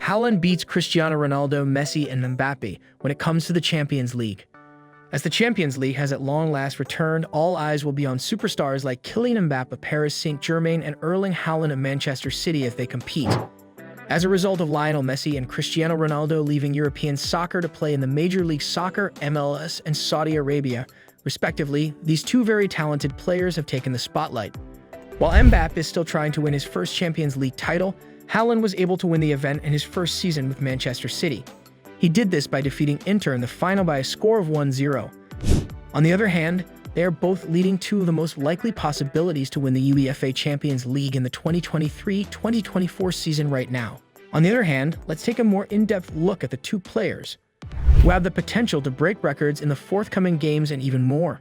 Haaland beats Cristiano Ronaldo, Messi, and Mbappe when it comes to the Champions League. As the Champions League has at long last returned, all eyes will be on superstars like Kylian Mbappe of Paris Saint-Germain and Erling Haaland of Manchester City as they compete. As a result of Lionel Messi and Cristiano Ronaldo leaving European soccer to play in the Major League Soccer, MLS, and Saudi Arabia, respectively, these two very talented players have taken the spotlight. While Mbappe is still trying to win his first Champions League title, Haaland was able to win the event in his first season with Manchester City. He did this by defeating Inter in the final by a score of 1-0. On the other hand, they are both leading two of the most likely possibilities to win the UEFA Champions League in the 2023-2024 season right now. On the other hand, let's take a more in-depth look at the two players, who have the potential to break records in the forthcoming games and even more.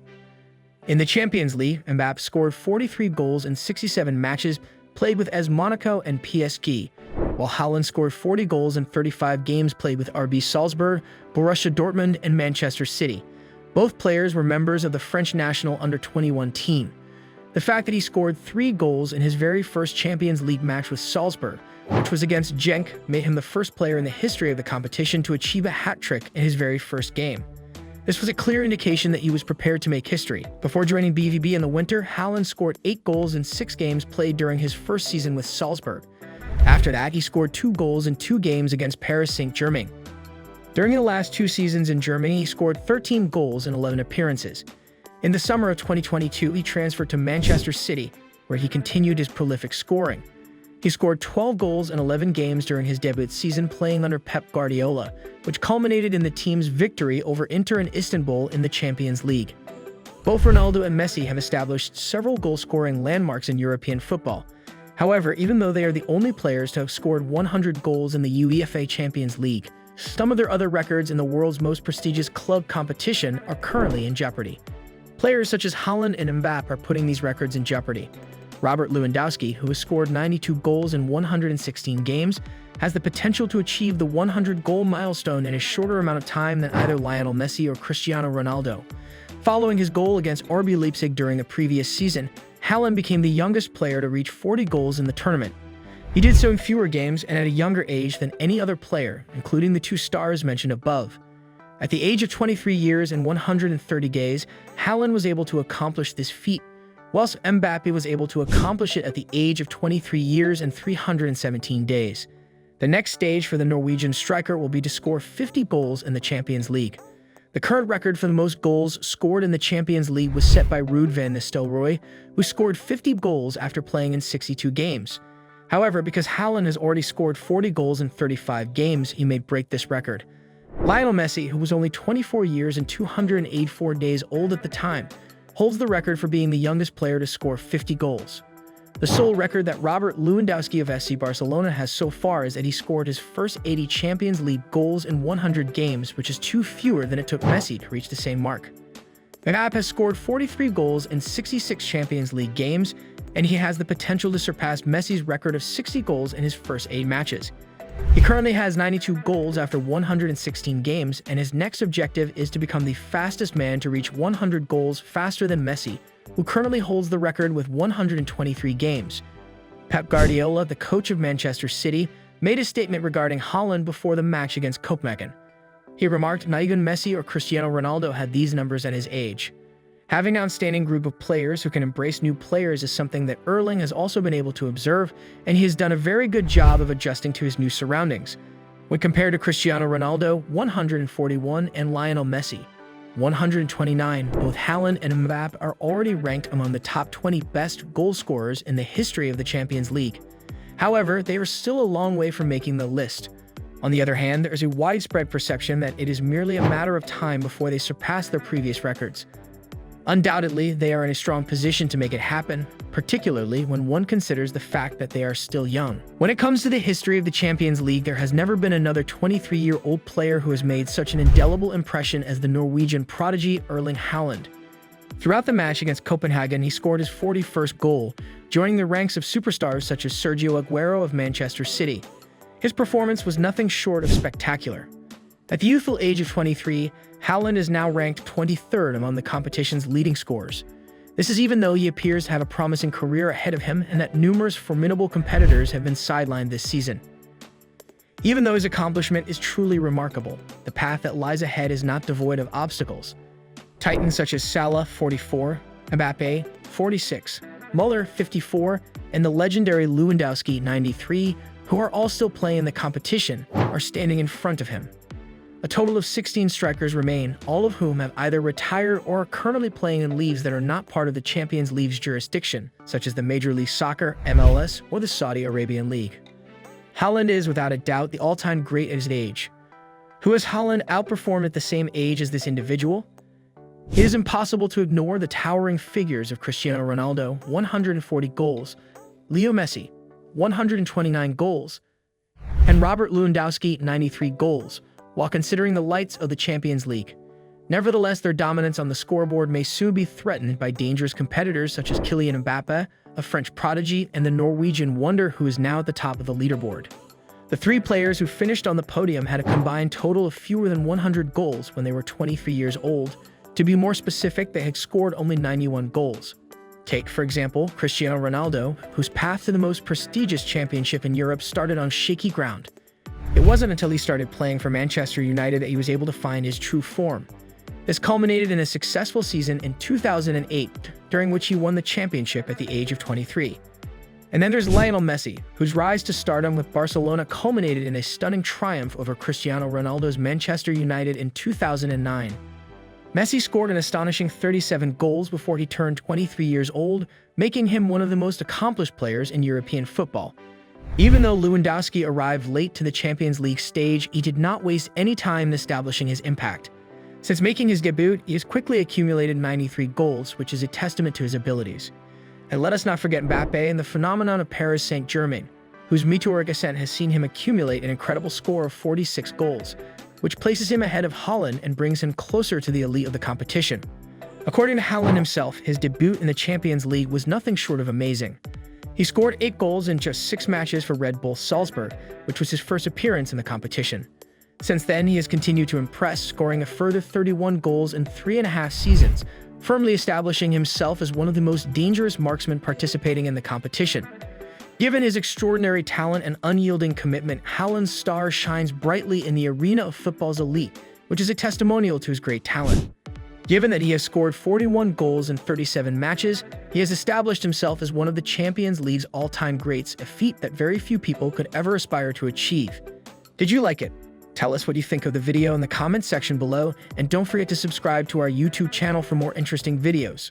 In the Champions League, Mbappe scored 43 goals in 67 matches played with AS Monaco and PSG, while Haaland scored 40 goals in 35 games played with RB Salzburg, Borussia Dortmund, and Manchester City. Both players were members of the French national under-21 team. The fact that he scored 3 goals in his very first Champions League match with Salzburg, which was against Genk, made him the first player in the history of the competition to achieve a hat-trick in his very first game. This was a clear indication that he was prepared to make history. Before joining BVB in the winter, Haaland scored 8 goals in 6 games played during his first season with Salzburg. After that, he scored 2 goals in 2 games against Paris Saint-Germain. During the last 2 seasons in Germany, he scored 13 goals in 11 appearances. In the summer of 2022, he transferred to Manchester City, where he continued his prolific scoring. He scored 12 goals in 11 games during his debut season playing under Pep Guardiola, which culminated in the team's victory over Inter in Istanbul in the Champions League. Both Ronaldo and Messi have established several goal-scoring landmarks in European football. However, even though they are the only players to have scored 100 goals in the UEFA Champions League, some of their other records in the world's most prestigious club competition are currently in jeopardy. Players such as Haaland and Mbappe are putting these records in jeopardy. Robert Lewandowski, who has scored 92 goals in 116 games, has the potential to achieve the 100-goal milestone in a shorter amount of time than either Lionel Messi or Cristiano Ronaldo. Following his goal against RB Leipzig during the previous season, Haaland became the youngest player to reach 40 goals in the tournament. He did so in fewer games and at a younger age than any other player, including the 2 stars mentioned above. At the age of 23 years and 130 days, Haaland was able to accomplish this feat, whilst Mbappe was able to accomplish it at the age of 23 years and 317 days. The next stage for the Norwegian striker will be to score 50 goals in the Champions League. The current record for the most goals scored in the Champions League was set by Ruud van Nistelrooy, who scored 50 goals after playing in 62 games. However, because Haaland has already scored 40 goals in 35 games, he may break this record. Lionel Messi, who was only 24 years and 284 days old at the time, holds the record for being the youngest player to score 50 goals. The sole record that Robert Lewandowski of FC Barcelona has so far is that he scored his first 80 Champions League goals in 100 games, which is 2 fewer than it took Messi to reach the same mark. Mbappe has scored 43 goals in 66 Champions League games, and he has the potential to surpass Messi's record of 60 goals in his first 8 matches. He currently has 92 goals after 116 games, and his next objective is to become the fastest man to reach 100 goals faster than Messi, who currently holds the record with 123 games. Pep Guardiola, the coach of Manchester City, made a statement regarding Haaland before the match against Copenhagen. He remarked, "Not even Messi or Cristiano Ronaldo had these numbers at his age." Having an outstanding group of players who can embrace new players is something that Erling has also been able to observe, and he has done a very good job of adjusting to his new surroundings. When compared to Cristiano Ronaldo, 141, and Lionel Messi, 129, both Haaland and Mbappe are already ranked among the top 20 best goal scorers in the history of the Champions League. However, they are still a long way from making the list. On the other hand, there is a widespread perception that it is merely a matter of time before they surpass their previous records. Undoubtedly, they are in a strong position to make it happen, particularly when one considers the fact that they are still young. When it comes to the history of the Champions League, there has never been another 23-year-old player who has made such an indelible impression as the Norwegian prodigy Erling Haaland. Throughout the match against Copenhagen, he scored his 41st goal, joining the ranks of superstars such as Sergio Aguero of Manchester City. His performance was nothing short of spectacular. At the youthful age of 23, Haaland is now ranked 23rd among the competition's leading scorers. This is even though he appears to have a promising career ahead of him and that numerous formidable competitors have been sidelined this season. Even though his accomplishment is truly remarkable, the path that lies ahead is not devoid of obstacles. Titans such as Salah, 44, Mbappe, 46, Muller, 54, and the legendary Lewandowski, 93, who are all still playing in the competition, are standing in front of him. A total of 16 strikers remain, all of whom have either retired or are currently playing in leagues that are not part of the Champions League's jurisdiction, such as the Major League Soccer, MLS, or the Saudi Arabian League. Haaland is, without a doubt, the all-time great at his age. Who has Haaland outperformed at the same age as this individual? It is impossible to ignore the towering figures of Cristiano Ronaldo, 140 goals, Leo Messi, 129 goals, and Robert Lewandowski, 93 goals, while considering the lights of the Champions League. Nevertheless, their dominance on the scoreboard may soon be threatened by dangerous competitors such as Kylian Mbappe, a French prodigy, and the Norwegian wonder who is now at the top of the leaderboard. The three players who finished on the podium had a combined total of fewer than 100 goals when they were 23 years old. To be more specific, they had scored only 91 goals. Take, for example, Cristiano Ronaldo, whose path to the most prestigious championship in Europe started on shaky ground. It wasn't until he started playing for Manchester United that he was able to find his true form. This culminated in a successful season in 2008, during which he won the championship at the age of 23. And then there's Lionel Messi, whose rise to stardom with Barcelona culminated in a stunning triumph over Cristiano Ronaldo's Manchester United in 2009. Messi scored an astonishing 37 goals before he turned 23 years old, making him one of the most accomplished players in European football. Even though Lewandowski arrived late to the Champions League stage, he did not waste any time in establishing his impact. Since making his debut, he has quickly accumulated 93 goals, which is a testament to his abilities. And let us not forget Mbappe and the phenomenon of Paris Saint-Germain, whose meteoric ascent has seen him accumulate an incredible score of 46 goals, which places him ahead of Haaland and brings him closer to the elite of the competition. According to Haaland himself, his debut in the Champions League was nothing short of amazing. He scored 8 goals in just 6 matches for Red Bull Salzburg, which was his first appearance in the competition. Since then, he has continued to impress, scoring a further 31 goals in 3.5 seasons, firmly establishing himself as one of the most dangerous marksmen participating in the competition. Given his extraordinary talent and unyielding commitment, Haaland's star shines brightly in the arena of football's elite, which is a testimonial to his great talent. Given that he has scored 41 goals in 37 matches, he has established himself as one of the Champions League's all-time greats, a feat that very few people could ever aspire to achieve. Did you like it? Tell us what you think of the video in the comments section below, and don't forget to subscribe to our YouTube channel for more interesting videos.